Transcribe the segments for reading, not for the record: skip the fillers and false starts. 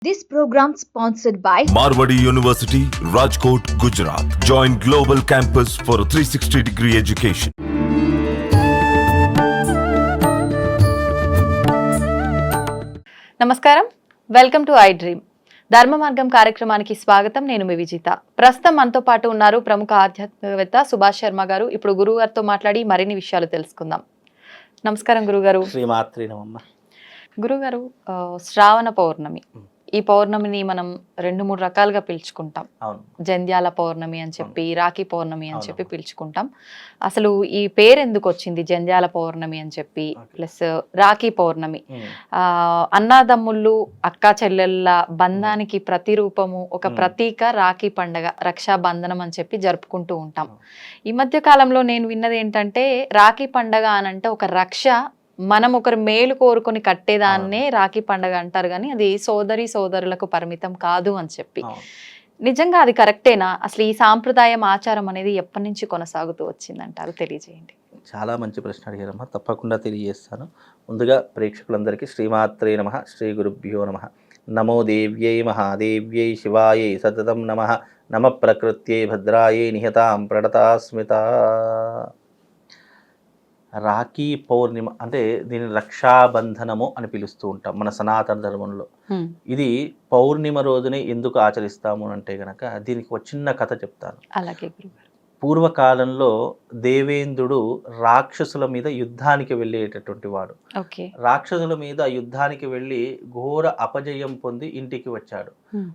This program sponsored by Marwadi University, Rajkot, Gujarat. Join Global Campus for a 360-degree education. నమస్కారం, welcome to I dream. ధర్మ మార్గం కార్యక్రమానికి స్వాగతం. నేను మీ విజిత. ప్రస్తుతం మనతో పాటు ఉన్నారు ప్రముఖ ఆధ్యాత్మికవేత్త సుభాష్ శర్మ గారు. ఇప్పుడు గురువు గారితో మాట్లాడి మరిన్ని విషయాలు తెలుసుకుందాం. నమస్కారం గురుగారు. శ్రీమాత్రి నమః. గురుగారు, శ్రావణ పౌర్ణమి, ఈ పౌర్ణమిని మనం 2-3 రకాలుగా పిలుచుకుంటాం. జంధ్యాల పౌర్ణమి అని చెప్పి, రాఖీ పౌర్ణమి అని చెప్పి పిలుచుకుంటాం. అసలు ఈ పేరు ఎందుకు వచ్చింది జంధ్యాల పౌర్ణమి అని చెప్పి, ప్లస్ రాఖీ పౌర్ణమి? అన్నాదమ్ముళ్ళు అక్క చెల్లెళ్ళ బంధానికి ప్రతిరూపము, ఒక ప్రతీక రాఖీ పండగ, రక్షాబంధనం అని చెప్పి జరుపుకుంటూ ఉంటాం. ఈ మధ్య కాలంలో నేను విన్నది ఏంటంటే, రాఖీ పండగ అనంటే ఒక రక్ష, మనం ఒకరు మేలు కోరుకొని కట్టేదాన్నే రాఖీ పండగ అంటారు, కానీ అది సోదరులకు పరిమితం కాదు అని చెప్పి. నిజంగా అది కరెక్టేనా? అసలు ఈ సాంప్రదాయం, ఆచారం అనేది ఎప్పటి నుంచి కొనసాగుతూ వచ్చిందంటారు? తెలియజేయండి. చాలా మంచి ప్రశ్న అడిగారమ్మా, తప్పకుండా తెలియజేస్తాను. ముందుగా ప్రేక్షకులందరికీ శ్రీమాత్రే నమః, శ్రీ గురుభ్యో నమః. నమో దేవ్యై మహాదేవ్యై శివాయై సతతం నమః. నమ ప్రకృత్యై భద్రాయై నిహతాం ప్రణతాస్మిత. రాఖీ పౌర్ణిమ అంటే దీన్ని రక్షాబంధనము అని పిలుస్తూ ఉంటాం మన సనాతన ధర్మంలో. ఇది పౌర్ణిమ రోజునే ఎందుకు ఆచరిస్తాము అంటే గనక దీనికి ఒక చిన్న కథ చెప్తాను. అలాగే. పూర్వకాలంలో దేవేంద్రుడు రాక్షసుల మీద యుద్ధానికి వెళ్ళేటటువంటి వాడు. రాక్షసుల మీద యుద్ధానికి వెళ్ళి ఘోర అపజయం పొంది ఇంటికి వచ్చాడు.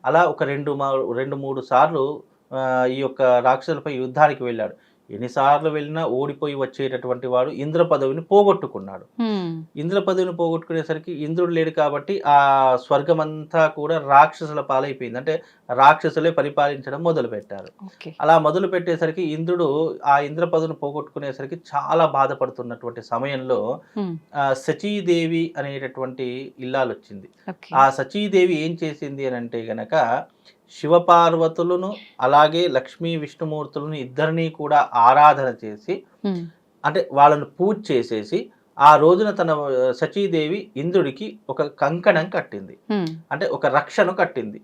అలా ఒక 2-3 సార్లు ఈ యొక్క రాక్షసులపై యుద్ధానికి వెళ్ళాడు. ఎన్నిసార్లు వెళ్ళినా ఓడిపోయి వచ్చేటటువంటి వాడు ఇంద్ర పదవిని పోగొట్టుకున్నాడు. ఇంద్ర పదవిని పోగొట్టుకునేసరికి ఇంద్రుడు లేడు కాబట్టి ఆ స్వర్గం అంతా కూడా రాక్షసుల పాలైపోయింది. అంటే రాక్షసులే పరిపాలించడం మొదలు పెట్టారు. అలా మొదలు పెట్టేసరికి ఇంద్రుడు ఆ ఇంద్ర పదవిని పోగొట్టుకునేసరికి చాలా బాధపడుతున్నటువంటి సమయంలో సచీదేవి అనేటటువంటి ఇల్లాలు వచ్చింది. ఆ సచీదేవి ఏం చేసింది అని అంటే గనక శివపార్వతులను అలాగే లక్ష్మీ విష్ణుమూర్తులను ఇద్దరినీ కూడా ఆరాధన చేసి, అంటే వాళ్ళను పూజ చేసేసి, ఆ రోజున తన సచీదేవి ఇంద్రుడికి ఒక కంకణం కట్టింది. అంటే ఒక రక్షను కట్టింది.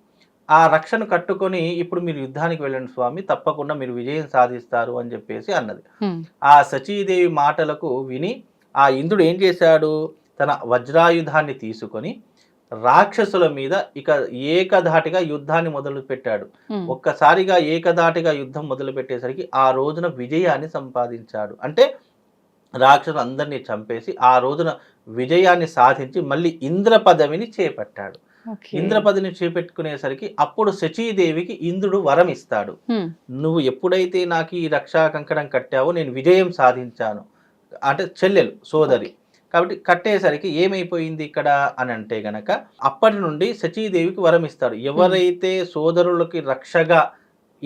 ఆ రక్షను కట్టుకొని, ఇప్పుడు మీరు యుద్ధానికి వెళ్ళండి స్వామి, తప్పకుండా మీరు విజయం సాధిస్తారు అని చెప్పేసి అన్నది. ఆ సచీదేవి మాటలకు విని ఆ ఇంద్రుడు ఏం చేశాడు, తన వజ్రాయుధాన్ని తీసుకొని రాక్షసుల మీద ఇక ఏకధాటిగా యుద్ధాన్ని మొదలు పెట్టాడు. ఒక్కసారిగా ఏకధాటిగా యుద్ధం మొదలు పెట్టేసరికి ఆ రోజున విజయాన్ని సంపాదించాడు. అంటే రాక్షసులు అందరినీ చంపేసి ఆ రోజున విజయాన్ని సాధించి మళ్ళీ ఇంద్ర పదవిని చేపట్టాడు. ఇంద్ర పదవిని చేపెట్టుకునేసరికి అప్పుడు సచీదేవికి ఇంద్రుడు వరం ఇస్తాడు. నువ్వు ఎప్పుడైతే నాకు ఈ రక్షా కంకణం కట్టావో నేను విజయం సాధించాను. అంటే చెల్లెలు, సోదరి కాబట్టి కట్టేసరికి ఏమైపోయింది ఇక్కడ అని అంటే గనక, అప్పటి నుండి సచీదేవికి వరం ఇస్తాడు. ఎవరైతే సోదరులకి రక్షగా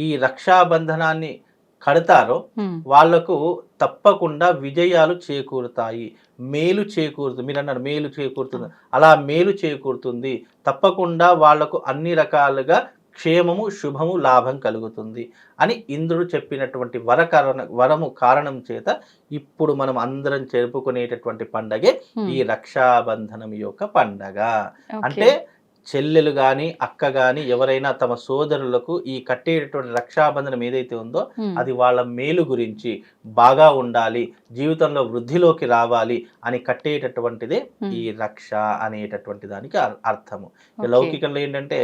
ఈ రక్షాబంధనాన్ని కడతారో వాళ్లకు తప్పకుండా విజయాలు చేకూరుతాయి, మేలు చేకూరుతుంది. మీరు అన్నారు మేలు చేకూరుతుంది, అలా మేలు చేకూరుతుంది. తప్పకుండా వాళ్లకు అన్ని రకాలుగా క్షేమము, శుభము, లాభం కలుగుతుంది అని ఇంద్రుడు చెప్పినటువంటి వరము కారణం చేత ఇప్పుడు మనం అందరం జరుపుకునేటటువంటి పండగే ఈ రక్షాబంధనం యొక్క పండగ. అంటే చెల్లెలు గాని అక్క గాని ఎవరైనా తమ సోదరులకు ఈ కట్టేటటువంటి రక్షాబంధనం ఏదైతే ఉందో అది వాళ్ళ మేలు గురించి, బాగా ఉండాలి, జీవితంలో వృద్ధిలోకి రావాలి అని కట్టేటటువంటిదే ఈ రక్ష అనేటటువంటి దానికి అర్థము. లౌకికంలో ఏంటంటే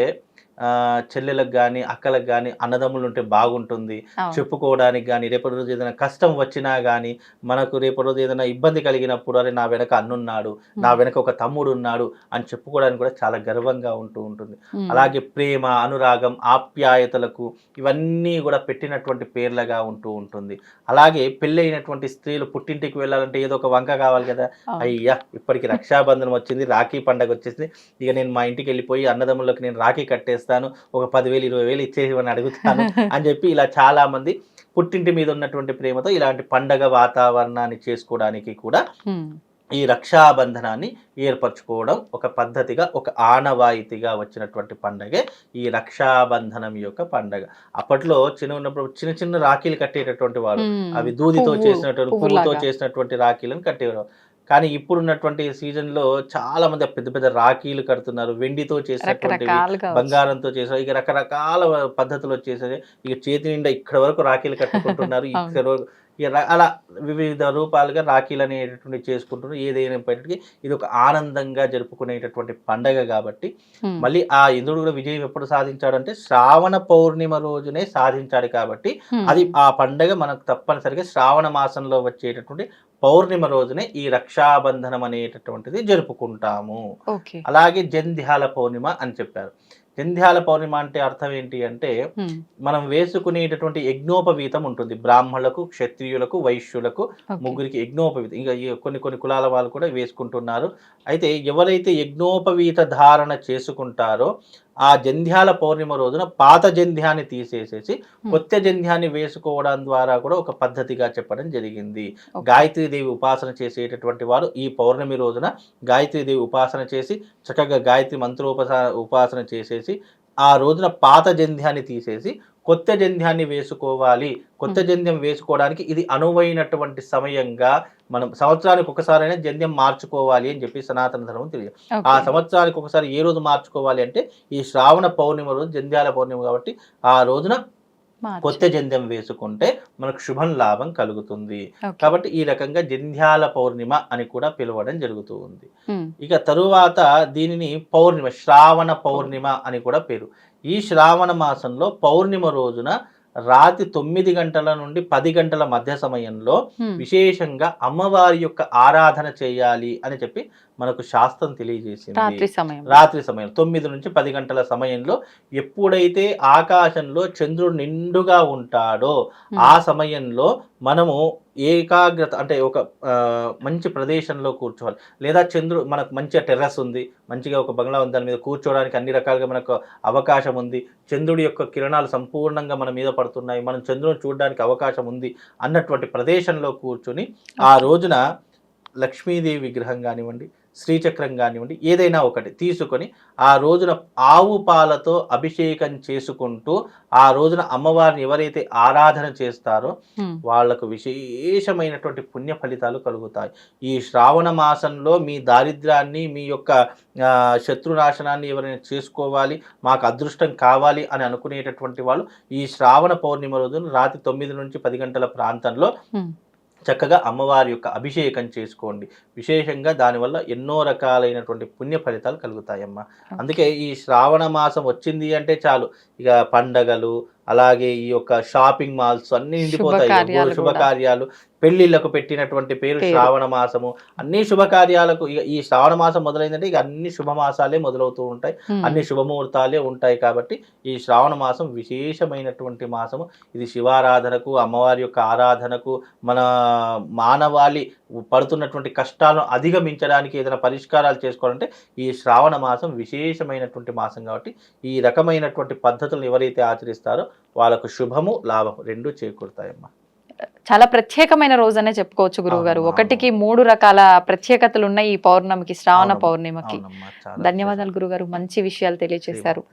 చెల్లెలకు కానీ అక్కలకు కానీ అన్నదమ్ములు ఉంటే బాగుంటుంది, చెప్పుకోవడానికి కానీ, రేపటి రోజు ఏదైనా కష్టం వచ్చినా కానీ, మనకు రేపటి రోజు ఏదైనా ఇబ్బంది కలిగినప్పుడు అరే నా వెనక అన్నున్నాడు, నా వెనక ఒక తమ్ముడు ఉన్నాడు అని చెప్పుకోవడానికి కూడా చాలా గర్వంగా ఉంటూ ఉంటుంది. అలాగే ప్రేమ, అనురాగం, ఆప్యాయతలకు ఇవన్నీ కూడా పెట్టినటువంటి పేర్లుగా ఉంటూ ఉంటుంది. అలాగే పెళ్ళైనటువంటి స్త్రీలు పుట్టింటికి వెళ్ళాలంటే ఏదో ఒక వంక కావాలి కదా, అయ్యా ఇప్పటికి రక్షాబంధనం వచ్చింది, రాఖీ పండగ వచ్చేసింది, ఇక నేను మా ఇంటికి వెళ్ళిపోయి అన్నదమ్ములకు నేను రాఖీ కట్టేస్తాను, ఒక 10,000 20,000 ఇచ్చేసి అడుగుతాను అని చెప్పి ఇలా చాలా మంది పుట్టింటి మీద ఉన్నటువంటి ప్రేమతో ఇలాంటి పండగ వాతావరణాన్ని చేసుకోవడానికి కూడా ఈ రక్షాబంధనాన్ని ఏర్పరచుకోవడం ఒక పద్ధతిగా, ఒక ఆనవాయితీగా వచ్చినటువంటి పండగే ఈ రక్షాబంధనం యొక్క పండగ. అప్పట్లో ఉన్నప్పుడు చిన్న చిన్న రాఖీలు కట్టేటటువంటి వారు, అవి దూదితో చేసినటువంటి, పువ్వుతో చేసినటువంటి రాఖీలను కట్టేవారు. కానీ ఇప్పుడున్నటువంటి సీజన్లో చాలా మంది పెద్ద పెద్ద రాఖీలు కడుతున్నారు, వెండితో చేసినటువంటి బంగారంతో చేసారు, ఇక రకరకాల పద్ధతులు వచ్చేసరి ఇక చేతి నిండా ఇక్కడ వరకు రాఖీలు కట్టుకుంటున్నారు. ఇక్కడ అలా వివిధ రూపాలుగా రాఖీలు అనేటటువంటి చేసుకుంటున్నారు. ఏదైనప్పటికీ ఇది ఒక ఆనందంగా జరుపుకునేటటువంటి పండగ కాబట్టి మళ్ళీ ఆ ఇంద్రుడు కూడా విజయం ఎప్పుడు సాధించాడు అంటే శ్రావణ పౌర్ణిమ రోజునే సాధించాడు కాబట్టి అది ఆ పండగ మనకు తప్పనిసరిగా శ్రావణ మాసంలో వచ్చేటటువంటి పౌర్ణిమ రోజునే ఈ రక్షాబంధనం అనేటటువంటిది జరుపుకుంటాము. అలాగే జంధ్యాల పౌర్ణిమ అని చెప్పారు. జంధ్యాల పౌర్ణిమ అంటే అర్థం ఏంటి అంటే మనం వేసుకునేటటువంటి యజ్ఞోపవీతం ఉంటుంది. బ్రాహ్మణులకు, క్షత్రియులకు, వైశ్యులకు ముగ్గురికి యజ్ఞోపవీతం. ఇంకా కొన్ని కులాల వాళ్ళు కూడా వేసుకుంటున్నారు. అయితే ఎవరైతే యజ్ఞోపవీత ధారణ చేసుకుంటారో ఆ జంధ్యాల పౌర్ణిమ రోజున పాత జంధ్యాన్ని తీసేసేసి కొత్త జంధ్యాన్ని వేసుకోవడం ద్వారా కూడా ఒక పద్ధతిగా చెప్పడం జరిగింది. గాయత్రీదేవి ఉపాసన చేసేటటువంటి వారు ఈ పౌర్ణమి రోజున గాయత్రీదేవి ఉపాసన చేసి చక్కగా గాయత్రి ఉపాసన చేసేసి ఆ రోజున పాత జంధ్యాన్ని తీసేసి కొత్త జంధ్యాన్ని వేసుకోవాలి. కొత్త జంధ్యం వేసుకోవడానికి ఇది అనువైనటువంటి సమయంగా మనం సంవత్సరానికి ఒకసారైనా జంధ్యం మార్చుకోవాలి అని చెప్పి సనాతన ధర్మం తెలియదు. ఆ సంవత్సరానికి ఒకసారి ఏ రోజు మార్చుకోవాలి అంటే ఈ శ్రావణ పౌర్ణిమ రోజు, జంధ్యాల పౌర్ణిమ కాబట్టి ఆ రోజున కొత్త జంధ్యం వేసుకుంటే మనకు శుభం లాభం కలుగుతుంది. కాబట్టి ఈ రకంగా జంధ్యాల పౌర్ణిమ అని కూడా పిలవడం జరుగుతూ ఉంది. ఇక తరువాత దీనిని పౌర్ణిమ, శ్రావణ పౌర్ణిమ అని కూడా పేరు. ఈ శ్రావణ మాసంలో పౌర్ణిమ రోజున రాత్రి 9 గంటల నుండి 10 గంటల మధ్య సమయంలో విశేషంగా అమ్మవారి యొక్క ఆరాధన చేయాలి అని చెప్పి మనకు శాస్త్రం తెలియజేసింది. రాత్రి సమయం 9 నుంచి 10 గంటల సమయంలో ఎప్పుడైతే ఆకాశంలో చంద్రుడు నిండుగా ఉంటాడో ఆ సమయంలో మనము ఏకాగ్రత అంటే ఒక మంచి ప్రదేశంలో కూర్చోవాలి. లేదా చంద్రుడు మనకు మంచిగా టెర్రస్ ఉంది, మంచిగా ఒక బంగ్లా ఉంది, దాని మీద కూర్చోవడానికి అన్ని రకాలుగా మనకు అవకాశం ఉంది, చంద్రుడి యొక్క కిరణాలు సంపూర్ణంగా మన మీద పడుతున్నాయి, మనం చంద్రుని చూడడానికి అవకాశం ఉంది అన్నటువంటి ప్రదేశంలో కూర్చుని ఆ రోజున లక్ష్మీదేవి విగ్రహం కానివ్వండి, శ్రీచక్రం కానివ్వండి, ఏదైనా ఒకటి తీసుకొని ఆ రోజున ఆవు పాలతో అభిషేకం చేసుకుంటూ ఆ రోజున అమ్మవారిని ఎవరైతే ఆరాధన చేస్తారో వాళ్లకు విశేషమైనటువంటి పుణ్య ఫలితాలు కలుగుతాయి. ఈ శ్రావణ మాసంలో మీ దారిద్ర్యాన్ని, మీ యొక్క శత్రునాశనాన్ని ఎవరైనా చేసుకోవాలి, మాకు అదృష్టం కావాలి అని అనుకునేటటువంటి వాళ్ళు ఈ శ్రావణ పౌర్ణిమ రోజున రాత్రి 9 నుంచి 10 గంటల ప్రాంతంలో చక్కగా అమ్మవారి యొక్క అభిషేకం చేసుకోండి. విశేషంగా దానివల్ల ఎన్నో రకాలైనటువంటి పుణ్య ఫలితాలు కలుగుతాయమ్మా. అందుకే ఈ శ్రావణ మాసం వచ్చింది అంటే చాలు ఇక పండగలు, అలాగే ఈ యొక్క షాపింగ్ మాల్స్ అన్ని నిండిపోతాయి. శుభకార్యాలు, పెళ్లిళ్లకు పెట్టినటువంటి పేరు శ్రావణ మాసము. అన్ని శుభకార్యాలకు ఇక ఈ శ్రావణ మాసం మొదలైందంటే ఇక అన్ని శుభమాసాలే మొదలవుతూ ఉంటాయి, అన్ని శుభముహూర్తాలే ఉంటాయి. కాబట్టి ఈ శ్రావణ మాసం విశేషమైనటువంటి మాసము. ఇది శివారాధనకు, అమ్మవారి యొక్క ఆరాధనకు, మన మానవాళి పడుతున్నటువంటి కష్టాలను అధిగమించడానికి ఏదైనా పరిష్కారాలు చేసుకోవాలంటే ఈ శ్రావణ మాసం విశేషమైనటువంటి మాసం. కాబట్టి ఈ రకమైనటువంటి పద్ధతులను ఎవరైతే ఆచరిస్తారో వాళ్ళకు శుభము లాభము రెండూ చేకూరుతాయమ్మా. చాలా ప్రత్యేకమైన రోజనే చెప్పుకోవచ్చు గురువు గారు. 1కి 3 రకాల ప్రత్యేకతలు ఉన్నాయి ఈ పౌర్ణమికి, శ్రావణ పౌర్ణిమకి. ధన్యవాదాలు గురుగారు, మంచి విషయాలు తెలియజేశారు.